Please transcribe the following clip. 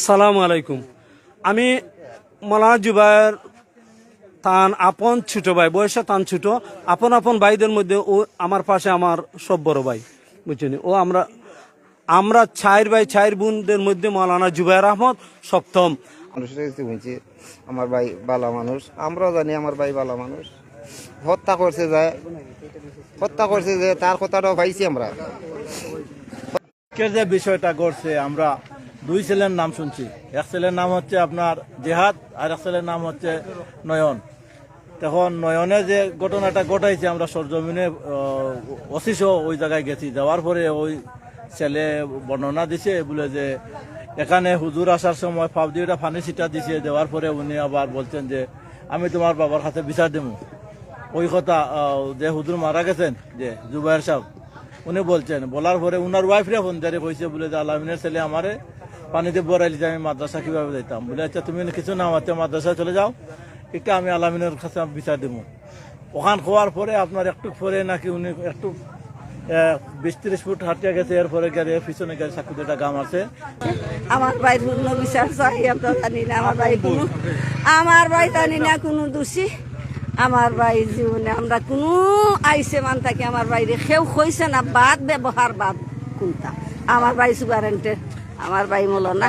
সালাম আলাইকুম। আমি মাওলানা জুবায়ের তান আপন ছোট ভাই, বয়সে তান ছোট, আপন আপন ভাইদের মধ্যে ও আমার পাশে আমার সব বড় ভাই, বুঝছেন। ও আমরা চার ভাই চার বোনদের মধ্যে মাওলানা জুবায়ের আহমদ সপ্তম। মানুষের কাছে শুনছি আমার ভাই বালা মানুষ, আমরাও জানি আমার ভাই বালা মানুষ। হত্যা করছে যে তার কথাটাও পাইছি আমরা। যে বিষয়টা ঘটছে, আমরা দুই ছেলের নাম শুনছি। এক ছেলের নাম হচ্ছে আপনার জেহাদ, আর এক ছেলের নাম হচ্ছে নয়ন। তখন নয়নে যে ঘটনাটা ঘটাইছে, আমরা সরজমিনে অশিস ওই জায়গায় গেছি। যাওয়ার পরে ওই ছেলে বর্ণনা দিছে বলে যে এখানে হুজুর আসার সময় ফাপ দিয়ে পানি ছিটা দিছে। দেওয়ার পরে উনি আবার বলছেন যে আমি তোমার বাবার হাতে বিচার দেবো। ওই কথা যে হুজুর মারা গেছেন যে জুবায়ের সাহেব, উনি বলছেন। বলার পরে উনার ওয়াইফরে ফোন দিয়ে কইছে বলে যে আলামিনের ছেলে আমারে পানিতে বড়াইলি যে আমি মাদ্রাসা কিভাবে যাইতাম। বলে আচ্ছা তুমি কিছু না হচ্ছে মাদ্রাসায় চলে যাও, একটু আমি আলামিনের কাছে বিচার দেবো। ওখান খোয়ার পরে আপনার একটু পরে নাকি উনি একটু 20-30 ফুট হাঁটিয়া গেছে। এরপরে গাড়ি পিছনে গাড়ি চাকুটা গাম আছে। আমার ভাই পূর্ণ বিচার চাই। আপনার জানি না আমার ভাই জানি না কোনো দোষী। আমার ভাই জীবনে আমরা কোনো আইসে মান থাকি আমার বাইরে কেউ হয়েছে না বাদ ব্যবহার বাদ কোনটা। আমার ভাই সুগারেন্টের, আমার ভাই মৌলানা।